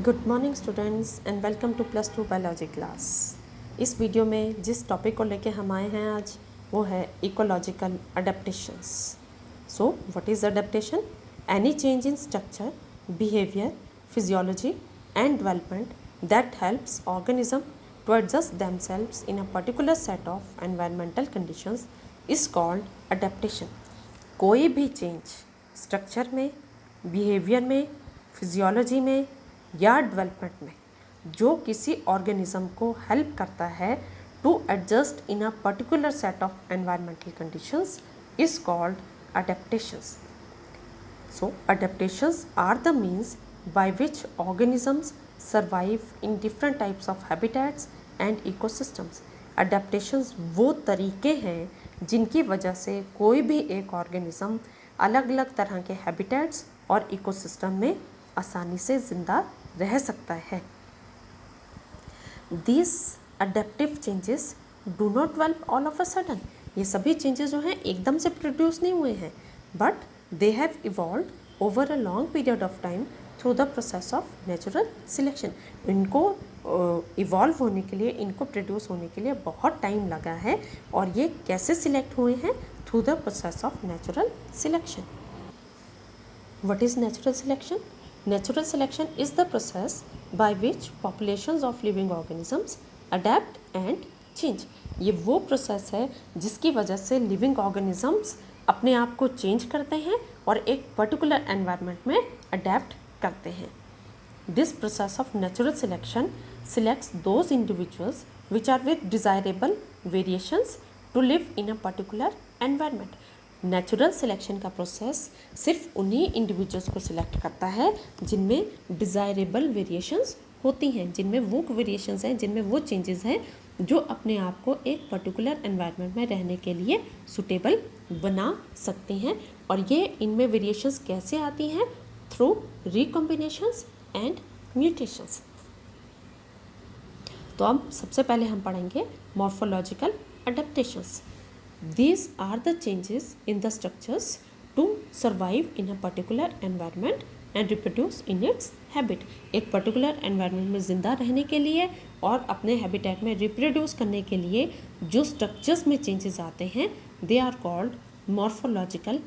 Good morning students and welcome two plus two biology class. इस video में जिस topic को लेके हम आए हैं आज वो है ecological adaptations. So what is adaptation? Any change in structure, behaviour, physiology and development that helps organism to adjust themselves in a particular set of environmental conditions is called adaptation. कोई भी चेंज स्ट्रक्चर में, behaviour में, physiology में या development में जो किसी organism को हेल्प करता है to adjust in a particular set of environmental conditions is called adaptations. So adaptations are the means by which organisms survive in different types of habitats and ecosystems. Adaptations वो तरीके हैं जिनकी वजह से कोई भी एक ऑर्गेनिज्म अलग अलग तरह के हैबिटेट्स और इकोसिस्टम में आसानी से ज़िंदा रह सकता है। These adaptive changes do not develop all of a sudden. ये सभी चेंजेस जो हैं एकदम से प्रोड्यूस नहीं हुए हैं, but they have evolve over a long period of time through the process of natural selection. इनको इवॉल्व होने के लिए, इनको प्रोड्यूस होने के लिए बहुत टाइम लगा है, और ये कैसे सिलेक्ट हुए हैं? Through the process of natural selection. What is natural selection? Natural selection is the process by which populations of living organisms adapt and change. ये वो प्रोसेस है जिसकी वजह से लिविंग ऑर्गेनिजम्स अपने आप को चेंज करते हैं और एक पर्टिकुलर एनवायरनमेंट में अडेप्ट करते हैं। This process of natural selection selects those individuals which are with desirable variations to live in a particular environment. Natural selection का प्रोसेस सिर्फ उन्हीं इंडिविजुअल्स को सिलेक्ट करता है जिनमें डिज़ायरेबल वेरिएशंस होती हैं, जिनमें वो वेरिएशंस हैं, जिनमें वो चेंजेस हैं जो अपने आप को एक पर्टिकुलर एनवायरनमेंट में रहने के लिए सुटेबल बना सकते हैं। और ये इनमें वेरिएशंस कैसे आती हैं? Through recombinations and mutations. तो अब सबसे पहले हम पढ़ेंगे morphological adaptations. These are the changes in the structures to survive in a particular environment and reproduce in its habit. एक पर्टिकुलर एनवायरनमेंट में ज़िंदा रहने के लिए और अपने हैबिटेट में रिप्रोड्यूस करने के लिए जो स्ट्रक्चर्स में चेंजेस आते हैं, they are called morphological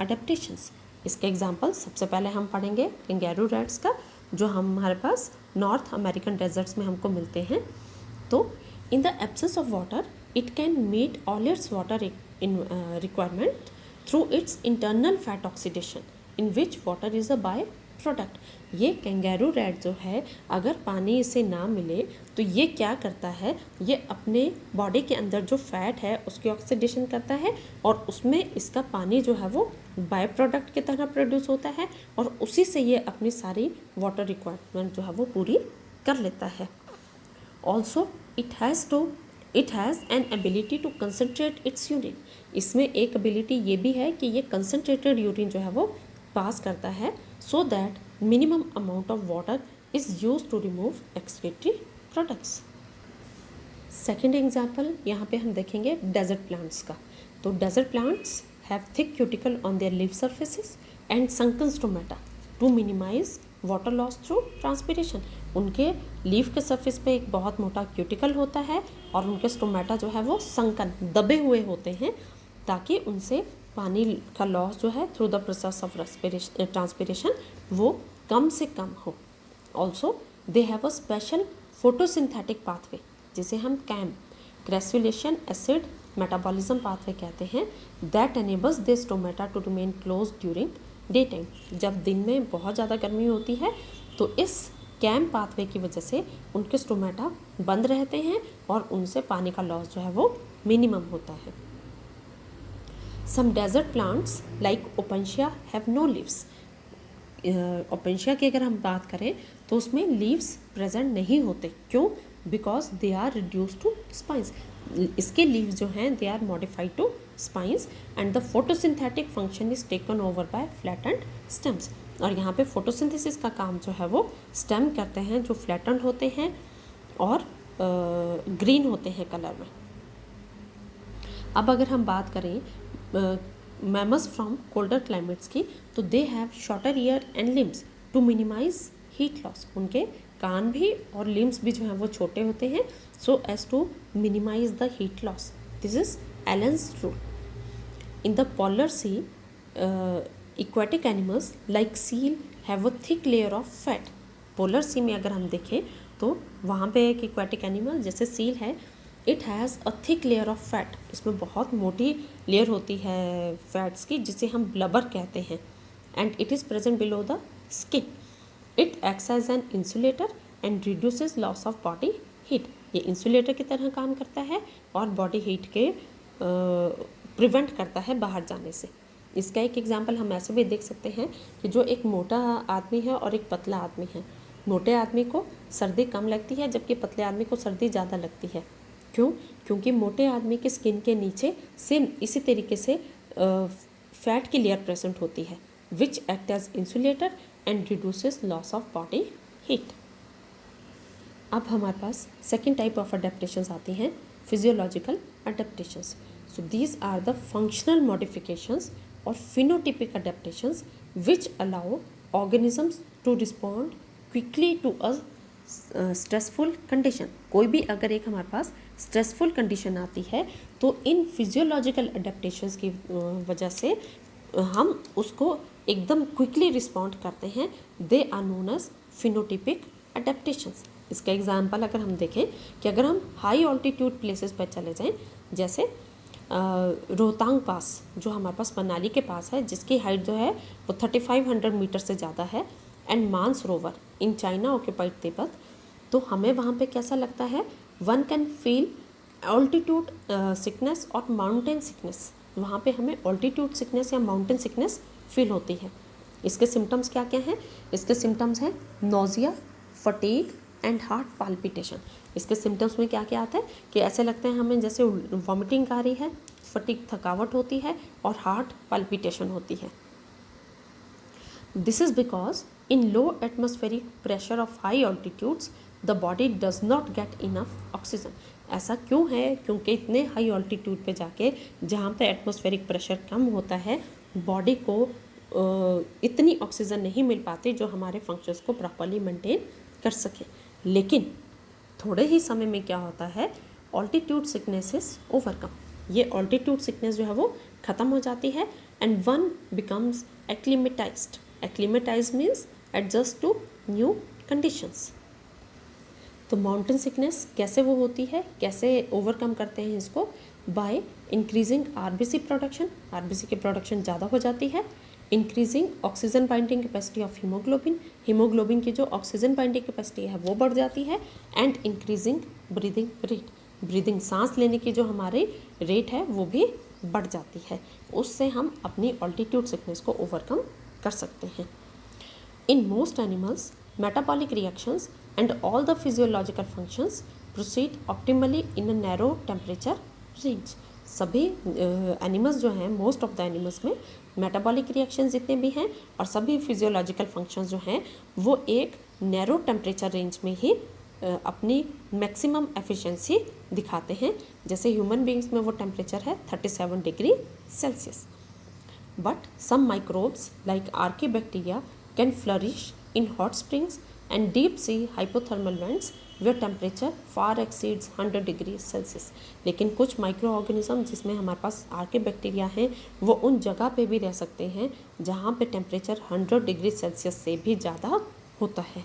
adaptations. इसके एग्जांपल सबसे पहले हम पढ़ेंगे कैंगेरू रैट्स का, जो हमारे पास नॉर्थ अमेरिकन डेजर्ट्स में हमको मिलते हैं। तो in the absence of water it can meet all its water requirement through its internal fat oxidation in which water is a by-product. ये कैंगेरू रैट जो है, अगर पानी इसे ना मिले तो ये क्या करता है? ये अपने बॉडी के अंदर जो फैट है उसकी ऑक्सीडेशन करता है और उसमें इसका पानी जो है वो बाय प्रोडक्ट की तरह प्रोड्यूस होता है और उसी से ये अपनी सारी वाटर रिक्वायरमेंट जो है वो पूरी कर लेता है। Also it has an ability to concentrate its urine. इसमें एक एबिलिटी ये भी है कि ये कंसनट्रेटेड यूरिन जो है वो पास करता है, so that minimum amount of water is use to remove excretory products. Second example यहाँ पे हम देखेंगे डेजर्ट प्लांट्स का। तो desert plants have thick cuticle on their leaf surfaces and sunken stomata to minimise water loss through transpiration. उनके leaf के surface पे एक बहुत मोटा क्यूटिकल होता है और उनके स्टोमेटा जो है वो संकन दबे हुए होते हैं ताकि उनसे पानी का लॉस जो है through the process of respiration transpiration वो कम से कम हो। Also they have a special photosynthetic pathway जिसे हम crassulacean acid metabolism pathway कहते हैं, that enables the stomata to remain close during day time. जब दिन में बहुत ज़्यादा गर्मी होती है तो इस कैम पाथवे की वजह से उनके स्टोमेटा बंद रहते हैं और उनसे पानी का लॉस जो है वो मिनिमम होता है। Some desert plants like opuntia have no leaves. Opuntia की अगर हम बात करें तो उसमें लीव्स प्रेजेंट नहीं होते। क्यों? Because they are reduce to spines. इसके लीव्स जो हैं they are modified to spines and the photosynthetic function is taken over by flattened stems. और यहाँ पे फोटोसिंथेसिस का काम जो है वो स्टेम करते हैं जो फ्लैटेंड होते हैं और ग्रीन होते हैं कलर में। अब अगर हम बात करें मैमल्स फ्रॉम कोल्डर क्लाइमेट्स की, तो they have shorter ear and limbs to minimise heat loss. उनके कान भी और लिम्स भी जो हैं वो छोटे होते हैं, so as to minimise the heat loss. This is Allen's rule. In the polar sea aquatic animals like seal have a thick layer of fat। Polar sea में अगर हम देखें तो वहाँ पे एक एक्वाटिक एनिमल जैसे सील है, it has a thick layer of fat. इसमें बहुत मोटी लेयर होती है फैट्स की, जिसे हम ब्लबर कहते हैं। And it is present below the skin. It acts as an insulator and reduces loss of body heat. ये इंसुलेटर की तरह काम करता है और बॉडी हीट के प्रिवेंट करता है बाहर जाने से। इसका एक एग्जांपल हम ऐसे भी देख सकते हैं कि जो एक मोटा आदमी है और एक पतला आदमी है, मोटे आदमी को सर्दी कम लगती है जबकि पतले आदमी को सर्दी ज़्यादा लगती है। क्यों? क्योंकि मोटे आदमी के स्किन के नीचे सेम इसी तरीके से फैट की लेयर प्रेजेंट होती है, which act as insulator and reduces loss of body heat. अब हमारे पास सेकेंड टाइप ऑफ अडेप्टेशंस आती हैं, physiological adaptations. So these are the functional modifications और phenotypic adaptations which allow organisms to respond quickly to a stressful condition। कोई भी अगर एक हमारे पास stressful condition आती है तो इन physiological adaptations की वजह से हम उसको एकदम quickly respond करते हैं। They are known as phenotypic adaptations। इसका एग्जाम्पल अगर हम देखें कि अगर हम हाई ऑल्टीट्यूड प्लेसेस पर चले जाएं, जैसे रोहतांग पास जो हमारे पास मनाली के पास है, जिसकी हाइट जो है वो 3500 मीटर से ज़्यादा है, and Mansarovar in China occupied Tibet, तो हमें वहाँ पे कैसा लगता है? One can feel altitude sickness और माउंटेन सिकनेस। वहाँ पे हमें ऑल्टीट्यूड सिकनेस या माउंटेन सिकनेस फील होती है। इसके सिम्टम्स क्या क्या हैं? इसके सिम्टम्स हैं nausea, fatigue and heart palpitation. इसके सिम्टम्स में क्या क्या आता है कि ऐसे लगते हैं हमें जैसे वॉमिटिंग आ रही है, फटीग थकावट होती है और हार्ट पाल्पिटेशन होती है। This is because in low atmospheric pressure of high altitudes the body does not get enough oxygen. ऐसा क्यों है? क्योंकि इतने हाई ऑल्टीट्यूड पे जाके जहाँ पे एटमॉस्फेरिक प्रेशर कम होता है, बॉडी को इतनी ऑक्सीजन नहीं मिल पाती जो हमारे फंक्शंस को प्रॉपरली मेंटेन कर सके। लेकिन थोड़े ही समय में क्या होता है, ऑल्टीट्यूड सिकनेस इज ओवरकम। ये ऑल्टीट्यूड सिकनेस जो है वो ख़त्म हो जाती है and one becomes acclimatized. Acclimatize means adjust to new conditions. तो माउंटेन सिकनेस कैसे वो होती है, कैसे ओवरकम करते हैं इसको? By increasing RBC production. RBC की प्रोडक्शन ज़्यादा हो जाती है। Increasing oxygen binding capacity of haemoglobin. Haemoglobin की जो ऑक्सीजन बाइंडिंग कैपेसिटी है वो बढ़ जाती है। And increasing breathing rate. Breathing सांस लेने की जो हमारी रेट है वो भी बढ़ जाती है। उससे हम अपनी ऑल्टीट्यूड सिकनेस को ओवरकम कर सकते हैं। In most animals metabolic reactions and all the physiological functions proceed optimally in a narrow temperature range. सभी एनिमल्स जो हैं, मोस्ट ऑफ द एनिमल्स में मेटाबॉलिक रिएक्शंस जितने भी हैं और सभी फिजियोलॉजिकल फंक्शंस जो हैं वो एक नैरो टेम्परेचर रेंज में ही अपनी मैक्सिमम एफिशिएंसी दिखाते हैं। जैसे ह्यूमन बींग्स में वो टेम्परेचर है 37 degree Celsius. But some microbes like archaebacteria can flourish in hot springs and deep sea hypothermal vents where temperature far exceeds 100 degree Celsius. लेकिन कुछ माइक्रो ऑर्गेनिज्म जिसमें हमारे पास आर्कीबैक्टीरिया हैं वो उन जगह पे भी रह सकते हैं जहाँ पे टेम्परेचर 100 डिग्री सेल्सियस से भी ज़्यादा होता है।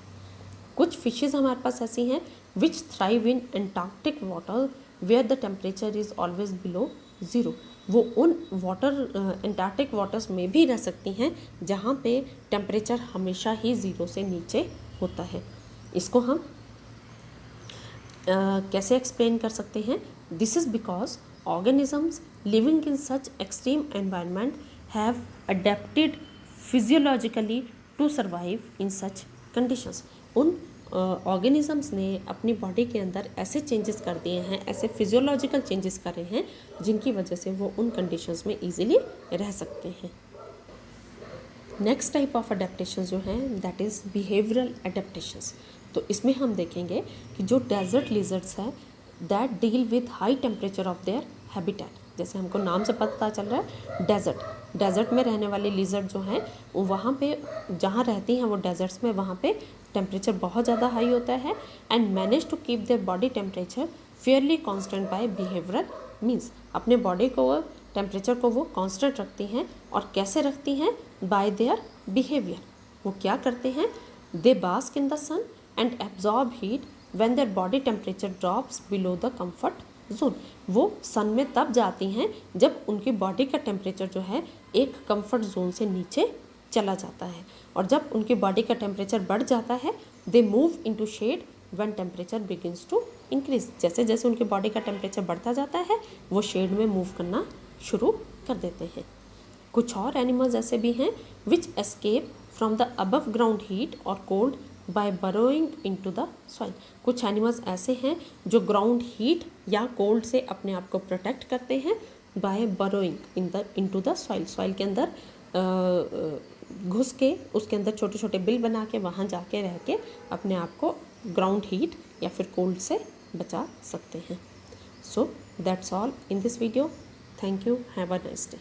कुछ फिशेज़ हमारे पास ऐसी हैं which thrive in Antarctic water where the temperature is always below zero. वो उन वाटर एंटार्क्टिक वाटर्स में भी रह सकती हैं जहाँ पे टेम्परेचर हमेशा ही ज़ीरो से नीचे होता है। इसको हम कैसे एक्सप्लेन कर सकते हैं? This is because organisms living in such extreme environment have adapted physiologically to survive in such conditions. उन ऑर्गेनिजम्स ने अपनी बॉडी के अंदर ऐसे चेंजेस कर दिए हैं, ऐसे फिजियोलॉजिकल चेंजेस करे हैं जिनकी वजह से वो उन कंडीशंस में ईजिली रह सकते हैं। नेक्स्ट टाइप ऑफ अडेप्टेशन जो हैं दैट इज़ बिहेवियरल अडेप्टेशंस। तो इसमें हम देखेंगे कि जो डेजर्ट लिजर्ड्स हैं that deal with high temperature of their habitat. जैसे हमको नाम से पता चल रहा है डेजर्ट, डेजर्ट में रहने वाली लिजर्ड जो हैं वहाँ पे जहाँ रहती हैं वो डेजर्ट्स में, वहाँ पे टेम्परेचर बहुत ज़्यादा हाई होता है and manage to keep their body temperature fairly constant by behavioural means. अपने बॉडी को टेम्परेचर को वो कांस्टेंट रखती हैं और कैसे रखती हैं, बाय देयर बिहेवियर। वो क्या करते हैं, they bask in the sun and absorb heat when their body temperature drops below the comfort zone. वो सन में तब जाती हैं जब उनकी बॉडी का टेम्परेचर जो है एक कंफर्ट जोन से नीचे चला जाता है, और जब उनकी बॉडी का टेम्परेचर बढ़ जाता है they move into shade when temperature begins to increase. जैसे जैसे उनकी बॉडी का टेम्परेचर बढ़ता जाता है वो शेड में मूव करना शुरू कर देते हैं। कुछ और एनिमल्स ऐसे भी हैं which escape from the above ground heat और cold by burrowing into the soil. कुछ एनिमल्स ऐसे हैं जो ग्राउंड हीट या कोल्ड से अपने आप को प्रोटेक्ट करते हैं by burrowing into the soil. Soil के अंदर घुस के उसके अंदर छोटे छोटे बिल बना के वहाँ जाके रह के अपने आप को ग्राउंड हीट या फिर कोल्ड से बचा सकते हैं। So that's all in this video. Thank you, have a nice day.